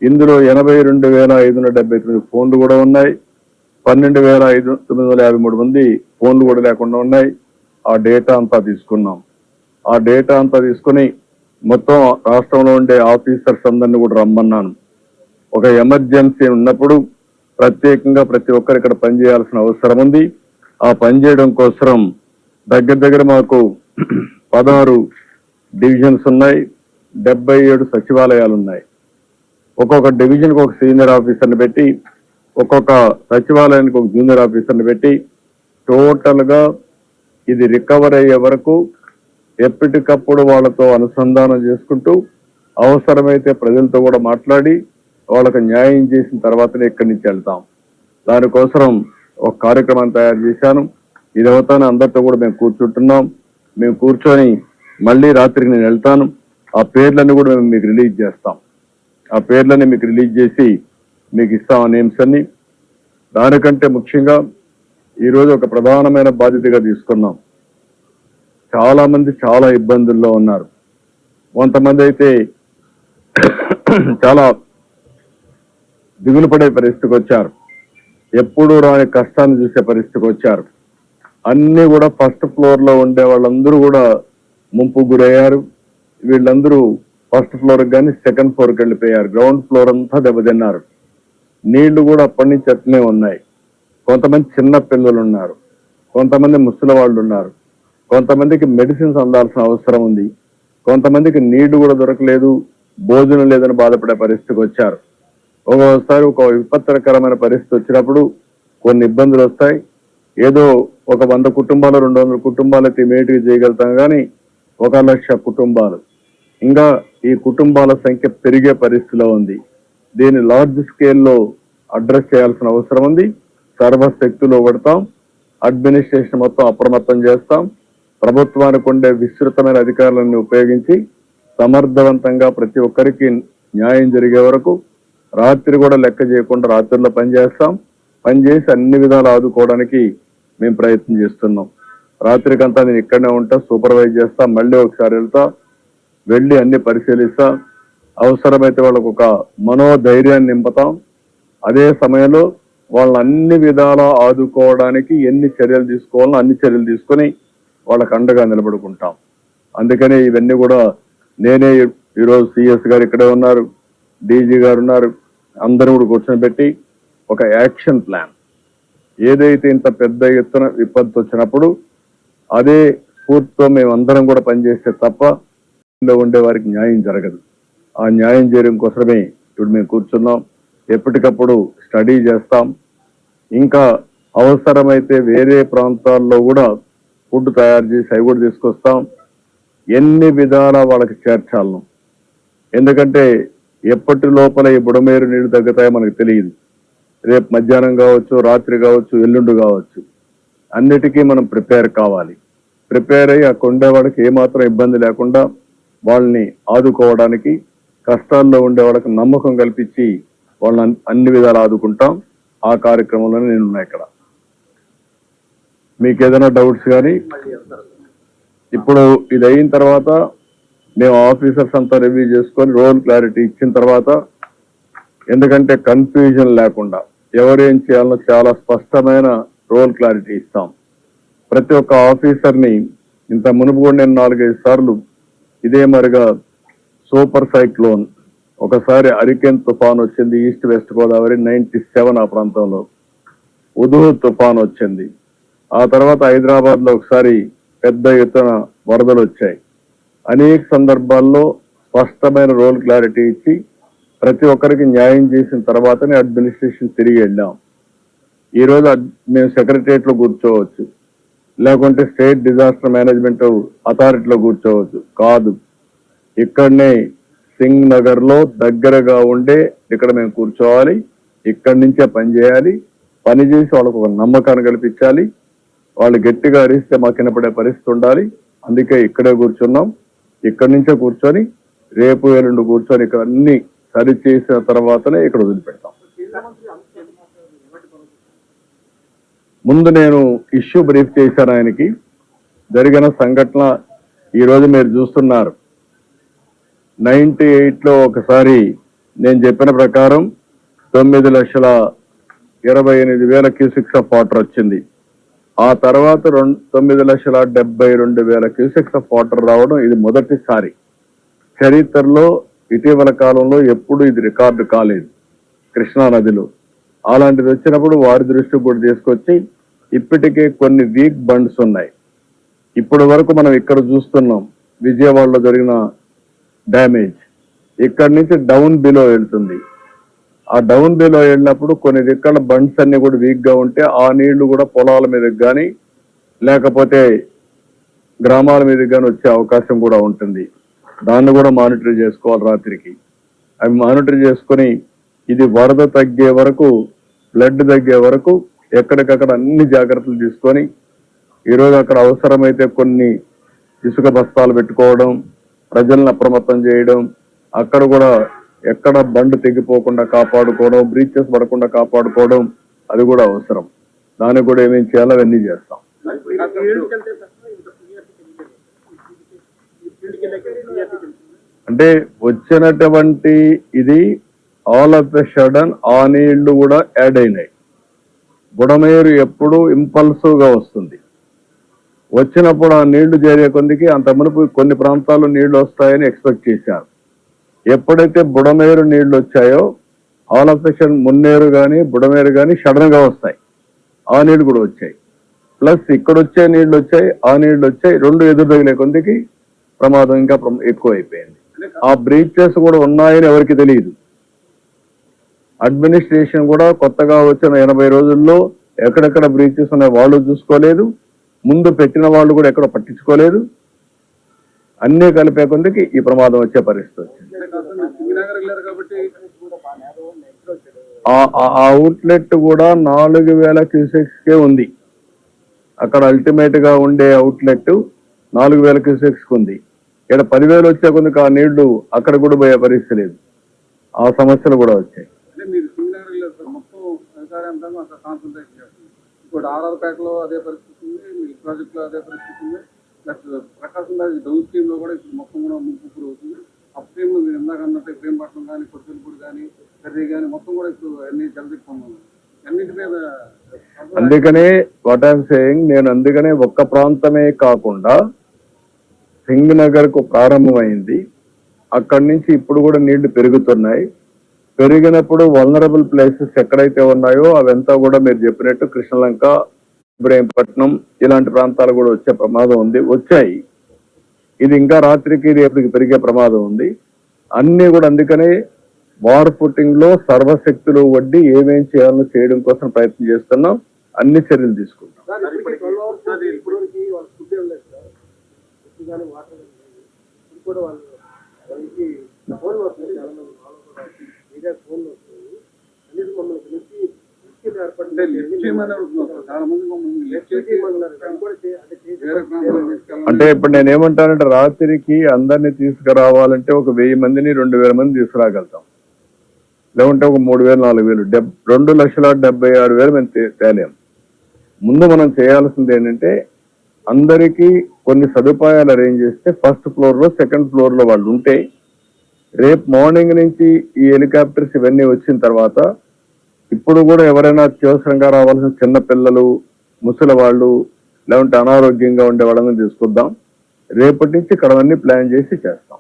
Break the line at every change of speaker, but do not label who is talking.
ఇందులో 82,579 ఫోన్లు కూడా ఉన్నాయి. 12,953 మంది ఫోన్లు కూడా లేకుండా ఉన్నాయి. ఆ డేటా అంతా తీసుకున్నాం. ఆ డేటా అంతా తీసుకుని మొత్తం రాష్ట్రంలో ఉండే ఆఫీసర్స్ అందరినీ కూడా రమ్మన్నాను. ఒక ఎమర్జెన్సీ ఉన్నప్పుడు ప్రత్యేకంగా ప్రతి ఒక్కరు ఇక్కడ పనిచేయాల్సిన అవసరం ఉంది. ఆ పనిచేయడం కోసం దగ్గర మాకు 16 డివిజన్స్ ఉన్నాయి, 77 సచివాలయాలు ఉన్నాయి. ఒక్కొక్క డివిజన్కి ఒక సీనియర్ ఆఫీసర్ని పెట్టి, ఒక్కొక్క సచివాలయానికి ఒక జూనియర్ ఆఫీసర్ని పెట్టి టోటల్ గా ఇది రికవర్ అయ్యే వరకు ఎప్పటికప్పుడు వాళ్ళతో అనుసంధానం చేసుకుంటూ అవసరమైతే ప్రజలతో కూడా మాట్లాడి వాళ్ళకు న్యాయం చేసిన తర్వాతనే ఇక్కడి నుంచి వెళ్తాం. దానికోసం ఒక కార్యక్రమాన్ని తయారు చేశాను. ఇది అవుతానే అందరితో కూడా మేము కూర్చుంటున్నాం. మేము కూర్చొని మళ్ళీ రాత్రికి నేను వెళ్తాను. ఆ పేర్లన్నీ కూడా మేము మీకు రిలీజ్ చేస్తాం. ఆ పేర్లన్నీ మీకు రిలీజ్ చేసి మీకు ఇస్తాం ఆ నేమ్స్ అన్ని. దానికంటే ముఖ్యంగా ఈరోజు ఒక ప్రధానమైన బాధ్యతగా తీసుకున్నాం. చాలా మంది చాలా ఇబ్బందుల్లో ఉన్నారు. కొంతమంది అయితే చాలా దిగులు పడే పరిస్థితికి వచ్చారు. ఎప్పుడూ రాని కష్టాన్ని చూసే పరిస్థితికి వచ్చారు. అన్ని కూడా ఫస్ట్ ఫ్లోర్ లో ఉండే వాళ్ళందరూ కూడా ముంపు గురయ్యారు. వీళ్ళందరూ ఫస్ట్ ఫ్లోర్ కానీ సెకండ్ ఫ్లోర్కి వెళ్ళిపోయారు. గ్రౌండ్ ఫ్లోర్ అంతా దెబ్బతిన్నారు. నీళ్లు కూడా అప్పటి నుంచి అట్లనే ఉన్నాయి. కొంతమంది చిన్న పిల్లలు ఉన్నారు, కొంతమంది ముసలి వాళ్ళు ఉన్నారు, కొంతమందికి మెడిసిన్స్ అందాల్సిన అవసరం ఉంది, కొంతమందికి నీళ్లు కూడా దొరకలేదు, భోజనం లేదని బాధపడే పరిస్థితికి వచ్చారు. ఒక్కోసారి ఒక విపత్కరమైన పరిస్థితి వచ్చినప్పుడు కొన్ని ఇబ్బందులు వస్తాయి. ఏదో ఒక 100 కుటుంబాలు 200 కుటుంబాలు అయితే ఇమీడియట్గా చేయగలుగుతాం, కానీ 1,00,000 కుటుంబాలు, ఇంకా ఈ కుటుంబాల సంఖ్య పెరిగే పరిస్థితిలో ఉంది. దీన్ని లార్జ్ స్కేల్లో అడ్రస్ చేయాల్సిన అవసరం ఉంది. సర్వశక్తులు పడతాం. అడ్మినిస్ట్రేషన్ మొత్తం అప్రమత్తం చేస్తాం. ప్రభుత్వానికి ఉండే విస్తృతమైన అధికారులను ఉపయోగించి సమర్థవంతంగా ప్రతి ఒక్కరికి న్యాయం జరిగే వరకు రాత్రి కూడా లెక్క చేయకుండా రాత్రుల్లో పనిచేస్తాం. పనిచేసి అన్ని విధాలు ఆదుకోవడానికి మేము ప్రయత్నం చేస్తున్నాం. రాత్రికంతా నేను ఇక్కడనే ఉంటా, సూపర్వైజ్ చేస్తా, మళ్ళీ ఒకసారి వెళ్తా, వెళ్ళి అన్ని పరిశీలిస్తా. అవసరమైతే వాళ్ళకు ఒక మనోధైర్యాన్ని నింపుతాం. అదే సమయంలో వాళ్ళని అన్ని విధాలా ఆదుకోవడానికి ఎన్ని చర్యలు తీసుకోవాలో అన్ని చర్యలు తీసుకొని వాళ్ళకు అండగా నిలబడుకుంటాం. అందుకని ఇవన్నీ కూడా నేనే ఈరోజు సిఎస్ గారు ఇక్కడే ఉన్నారు, డీజీ గారు ఉన్నారు, అందరూ కూడా కూర్చొని పెట్టి ఒక యాక్షన్ ప్లాన్, ఏదైతే ఇంత పెద్ద ఎత్తున విపత్తు వచ్చినప్పుడు అదే స్ఫూర్తితో మేమందరం కూడా పనిచేస్తే తప్ప ఉండే వారికి న్యాయం జరగదు. ఆ న్యాయం చేయడం కోసమే ఇప్పుడు మేము కూర్చున్నాం. ఎప్పటికప్పుడు స్టడీ చేస్తాం. ఇంకా అవసరమైతే వేరే ప్రాంతాల్లో కూడా ఫుడ్ తయారు చేసి అవి కూడా తీసుకొస్తాం. ఎన్ని విధాలా వాళ్ళకి చేర్చాలను. ఎందుకంటే ఎప్పటి లోపల ఈ బుడమేరు నీళ్లు తగ్గుతాయో మనకు తెలియదు. రేపు మధ్యాహ్నం కావచ్చు, రాత్రి కావచ్చు, ఎల్లుండి కావచ్చు. అన్నిటికీ మనం ప్రిపేర్ కావాలి. ప్రిపేర్ అయ్యి అక్కడ ఉండేవాడికి ఏమాత్రం ఇబ్బంది లేకుండా వాళ్ళని ఆదుకోవడానికి, కష్టాల్లో ఉండే వాళ్ళకి నమ్మకం కల్పించి వాళ్ళని అన్ని విధాలు ఆదుకుంటాం. ఆ కార్యక్రమంలోనే నేను ఉన్నా. ఇక్కడ మీకు ఏదైనా డౌట్స్ కానీ, ఇప్పుడు ఇది అయిన తర్వాత మేము ఆఫీసర్స్ అంతా రివ్యూ చేసుకొని రోల్ క్లారిటీ ఇచ్చిన తర్వాత, ఎందుకంటే కన్ఫ్యూజన్ లేకుండా ఎవరేం చేయాలో చాలా స్పష్టమైన రోల్ క్లారిటీ ఇస్తాం. ప్రతి ఒక్క ఆఫీసర్ని ఇంత మునుపు కూడా నేను 4-5 సార్లు ఇదే మరిగా సూపర్ సైక్లోన్, ఒకసారి హరికేన్ తుఫాన్ వచ్చింది ఈస్ట్ వెస్ట్ గోదావరి 97 ఆ ప్రాంతంలో, ఉదూ తుఫాన్ వచ్చింది. ఆ తర్వాత హైదరాబాద్ లో ఒకసారి పెద్ద ఎత్తున వరదలు వచ్చాయి. అనేక సందర్భాల్లో స్పష్టమైన రోల్ క్లారిటీ ఇచ్చి ప్రతి ఒక్కరికి న్యాయం చేసిన తర్వాతనే అడ్మినిస్ట్రేషన్ తిరిగి వెళ్ళాం. ఈరోజు మేము సెక్రటరియట్ లో కూర్చోవచ్చు, లేకుంటే స్టేట్ డిజాస్టర్ మేనేజ్మెంట్ అథారిటీలో కూర్చోవచ్చు. కాదు, ఇక్కడనే సింగ్ నగర్ లో దగ్గరగా ఉండే ఇక్కడ మేము కూర్చోవాలి. ఇక్కడి నుంచే పని చేయాలి. పని చేసి వాళ్ళకు ఒక నమ్మకాన్ని కల్పించాలి. వాళ్ళు గట్టిగా అరిస్తే మాకు వినపడే పరిస్థితి ఉండాలి. అందుకే ఇక్కడే కూర్చున్నాం. ఇక్కడి నుంచే కూర్చొని రేపు ఎల్లుండి కూర్చొని ఇక్కడ అన్ని సరి చేసిన తర్వాతనే ఇక్కడ వదిలిపెడతాం. ముందు నేను ఇష్యూ బ్రీఫ్ చేశాను ఆయనకి. జరిగిన సంఘటన ఈరోజు మీరు చూస్తున్నారు. 98లో ఒకసారి నేను చెప్పిన ప్రకారం 9,28,000 క్యూసెక్స్ ఆఫ్ వాటర్ వచ్చింది. ఆ తర్వాత 9,72,000 క్యూసెక్స్ ఆఫ్ వాటర్ రావడం ఇది మొదటిసారి చరిత్రలో. ఇటీవల కాలంలో ఎప్పుడు ఇది రికార్డు కాలేదు కృష్ణా నదిలో. అలాంటిది వచ్చినప్పుడు వారి దృష్టికి కూడా తీసుకొచ్చి ఇప్పటికే కొన్ని వీక్ బండ్స్ ఉన్నాయి. ఇప్పటి వరకు మనం ఇక్కడ చూస్తున్నాం విజయవాడలో జరిగిన డ్యామేజ్. ఇక్కడి నుంచి డౌన్ బిలో వెళ్తుంది. ఆ డౌన్ బిలో వెళ్ళినప్పుడు కొన్ని దిక్కల బండ్స్ అన్ని కూడా వీక్ గా ఉంటే ఆ నీళ్లు కూడా పొలాల మీదకి కానీ లేకపోతే గ్రామాల మీదకి కానీ వచ్చే అవకాశం కూడా ఉంటుంది. దాన్ని కూడా మానిటర్ చేసుకోవాలి రాత్రికి. అవి మానిటర్ చేసుకొని ఇది వరద తగ్గే వరకు, ఫ్లడ్ తగ్గే వరకు ఎక్కడికక్కడ అన్ని జాగ్రత్తలు తీసుకొని ఈరోజు అక్కడ అవసరమైతే కొన్ని ఇసుక బస్తాలు పెట్టుకోవడం, ప్రజలను అప్రమత్తం చేయడం, అక్కడ కూడా ఎక్కడ బండ్ తెగిపోకుండా కాపాడుకోవడం, బ్రీచెస్ పడకుండా కాపాడుకోవడం అది కూడా అవసరం. దానికి కూడా ఏమేమి చేయాలో అవన్నీ చేస్తాం. అంటే వచ్చినటువంటి ఇది ఆల్ ఆఫ్ ఎ సడన్ ఆ నీళ్లు కూడా యాడ్ అయినాయి. బుడమేరు ఎప్పుడు ఇంపల్సివ్ గా వస్తుంది. వచ్చినప్పుడు ఆ నీళ్లు చేరే కొద్దికి అంత మునుపు కొన్ని ప్రాంతాల్లో నీళ్లు వస్తాయని ఎక్స్పెక్ట్ చేశారు. ఎప్పుడైతే బుడమేరు నీళ్లు వచ్చాయో all of a sudden Munneru కానీ బుడమేరు కానీ సడన్ గా వస్తాయి. ఆ నీళ్లు కూడా వచ్చాయి. ప్లస్ ఇక్కడ వచ్చే నీళ్లు వచ్చాయి, ఆ నీళ్లు వచ్చాయి. రెండు ఎదురు తగిలే కొద్దికి ప్రమాదం ఇంకా ఎక్కువ అయిపోయింది. ఆ బ్రీచెస్ కూడా ఉన్నాయని ఎవరికి తెలియదు. అడ్మినిస్ట్రేషన్ కూడా కొత్తగా వచ్చిన 80 రోజుల్లో ఎక్కడెక్కడ బ్రీచెస్ ఉన్నాయి వాళ్ళు చూసుకోలేదు. ముందు పెట్టిన వాళ్ళు కూడా ఎక్కడ పట్టించుకోలేదు. అన్నీ కలిపే కొద్దికి ఈ ప్రమాదం వచ్చే పరిస్థితి వచ్చింది. ఆ అవుట్లెట్ కూడా 4,000 క్యూసెక్స్ కే ఉంది. అక్కడ అల్టిమేట్ గా ఉండే అవుట్లెట్ 4,000 క్యూసెక్స్ ఉంది. ఇక్కడ 10,000 వచ్చే కొద్దికి ఆ నీళ్లు అక్కడ కూడా పోయే పరిస్థితి లేదు. ఆ సమస్యలు కూడా వచ్చాయి.
ఇప్పుడు ఆర్ఆర్పేటలో అదే పరిస్థితి ఉంది, మిల్క్ ప్రాజెక్ట్ లో అదే పరిస్థితి ఉంది, ప్లస్ ప్రకాశం డౌన్ స్ట్రీమ్ లో కూడా ఇప్పుడు మొత్తం కూడా ముంపు అవుతుంది. అప్ స్ట్రీమ్ లో మీరు ఇందాక అన్నట్టు ప్రేమపట్నం కానీ కొత్తపూడి కానీ కర్రీ కానీ మొత్తం కూడా ఇప్పుడు అన్ని జలదిక్కున్నాం. అన్నింటి మీద
అందుకనే వాట్ ఐఎమ్ సేయింగ్, నేను అందుకనే ఒక్క ప్రాంతమే కాకుండా సింగ్ నగర్ కు ప్రారంభమైంది. అక్కడి నుంచి ఇప్పుడు కూడా నీళ్లు పెరుగుతున్నాయి. పెరిగినప్పుడు వల్నరబుల్ ప్లేసెస్ ఎక్కడైతే ఉన్నాయో అవంతా కూడా మీరు చెప్పినట్టు కృష్ణలంక, ఇబ్రహీంపట్నం ఇలాంటి ప్రాంతాలు కూడా వచ్చే ప్రమాదం ఉంది. వచ్చాయి. ఇది ఇంకా రాత్రికి రేపటికి పెరిగే ప్రమాదం ఉంది. అన్ని కూడా అందుకనే వార్ ఫుటింగ్ లో సర్వశక్తులు వడ్డీ ఏమేం చేయాలో చేయడం కోసం ప్రయత్నం చేస్తున్నాం. అన్ని చర్యలు తీసుకుంటాం. అంటే ఇప్పుడు నేను ఏమంటానంటే రాత్రికి అందరినీ తీసుకురావాలంటే ఒక 1000 మందిని 2,000 మంది తీసుకురాగలుగుతాం. లేకుంటే ఒక 3,000 4,000 2,76,000 మేము తేలేం. ముందు మనం చేయాల్సింది ఏంటంటే అందరికీ కొన్ని సదుపాయాలు అరేంజ్ చేస్తే ఫస్ట్ ఫ్లోర్ లో సెకండ్ ఫ్లోర్ లో వాళ్ళు ఉంటే రేపు మార్నింగ్ నుంచి ఈ హెలికాప్టర్స్ ఇవన్నీ వచ్చిన తర్వాత ఇప్పుడు కూడా ఎవరైనా అత్యవసరంగా రావాల్సిన చిన్న పిల్లలు, ముసలి వాళ్ళు, లేకుంటే అనారోగ్యంగా ఉండే వాళ్ళని తీసుకొద్దాం. రేపటి నుంచి ఇక్కడ అన్ని ప్లాన్ చేసి చేస్తాం.